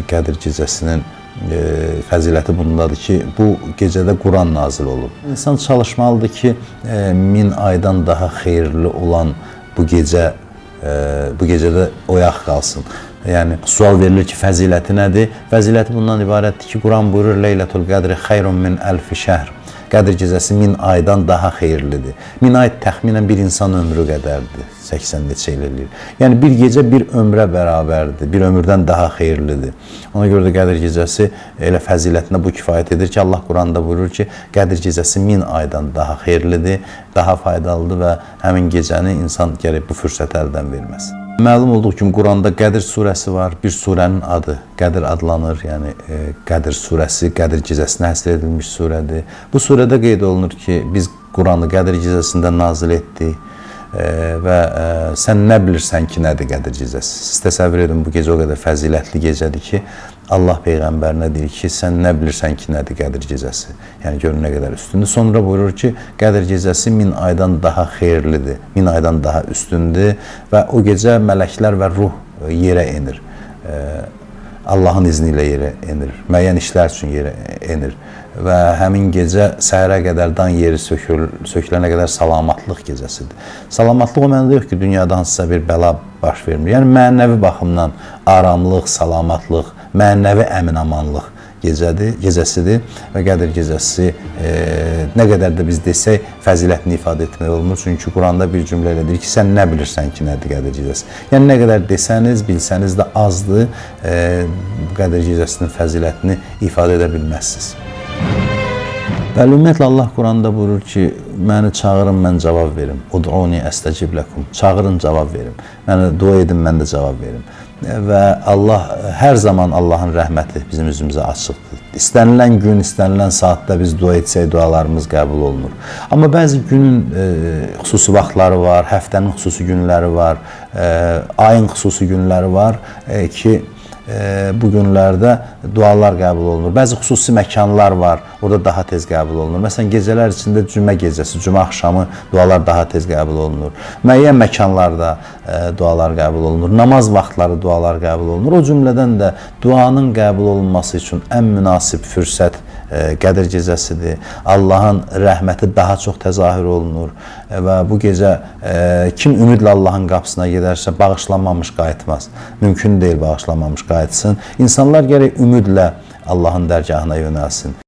Qədir gecəsinin fəziləti bundadır ki, bu gecədə Quran nazil olub. İnsan çalışmalıdır ki, 1000 aydan daha xeyirli olan bu gecədə oyaq qalsın. Yəni, sual verilir ki, fəziləti nədir? Fəziləti bundan ibarətdir ki, Quran buyurur, Leylətul Qədri xeyrun min əlfi şəhr. Qədir gecəsi 1000 aydan daha xeyirlidir. 1000 ay təxminən bir insan ömrü qədərdir, 80 neçə il eləyir. Yəni, bir gecə bir ömrə bərabərdir, bir ömürdən daha xeyirlidir. Ona görə də Qədir gecəsi elə fəzilətinə bu kifayət edir ki, Allah Quranda buyurur ki, Qədir gecəsi 1000 aydan daha xeyirlidir, daha faydalıdır və həmin gecəni insan gərək bu fürsəti əldən verməsin. Məlum olduğu kimi, Quranda Qədir surəsi var, bir surənin adı Qədir adlanır, yəni Qədir surəsi, Qədir gecəsinə həsr edilmiş surədir. Bu surədə qeyd olunur ki, biz Quranı Qədir gecəsində nazil etdik və sən nə bilirsən ki, nədir Qədir gecəsi? Siz təsəvvür edin, bu gecə o qədər fəzilətli gecədir ki, Allah Peyğəmbərinə deyir ki, sən nə bilirsən ki, nədir Qədir gecəsi? Yəni, görün nə qədər üstündür. Sonra buyurur ki, Qədir gecəsi 1000 aydan daha xeyirlidir, 1000 aydan daha üstündür və o gecə mələklər və ruh yerə enir. Allahın izni ilə yerə enir, müəyyən işlər üçün yerə enir və həmin gecə səhərə qədər dan yeri sökülənə qədər salamatlıq gecəsidir. Salamatlıq o mənada yox ki, dünyada hansısa bir bəla baş vermir. Yəni, mənəvi baxımdan aramlıq, salamatlıq, mənəvi əmin-amanlıq gecəsidir və Qədir gecəsi nə qədər də biz desək, fəzilətini ifadə etmək olmur. Çünki Quranda bir cümlə ilə deyir ki, sən nə bilirsən ki, nədir Qədir gecəsi? Yəni, nə qədər desəniz, bilsəniz də azdır, Qədir gecəsinin fəzilətini ifadə edə bilməzsiniz. Bəli, ümumiyyətlə, Allah Quranda buyurur ki, məni çağırın, mən cavab verim. Ud'uni əstəcib ləkum. Çağırın, cavab verim. Mənə dua edin, mən də cavab verim. Və Allah, hər zaman Allahın rəhməti bizim üzümüzə açıqdır. İstənilən gün, istənilən saatda biz dua etsək, dualarımız qəbul olunur. Amma bəzi günün xüsusi vaxtları var, həftənin xüsusi günləri var, ayın xüsusi günləri var ki, bu günlərdə dualar qəbul olunur. Bəzi xüsusi məkanlar var, orada daha tez qəbul olunur. Məsələn, gecələr içində cümə gecəsi, cümə axşamı dualar daha tez qəbul olunur. Müəyyən məkanlarda dualar qəbul olunur. Namaz vaxtları dualar qəbul olunur. O cümlədən də duanın qəbul olunması üçün ən münasib fürsət Qədir gecəsidir. Allahın rəhməti daha çox təzahür olunur və bu gecə kim ümidlə Allahın qapısına gedərsə bağışlanmamış qayıtmaz. Mümkün deyil bağışlanmamış qayıtsın. İnsanlar gərək ümidlə Allahın dərgahına yönəlsin.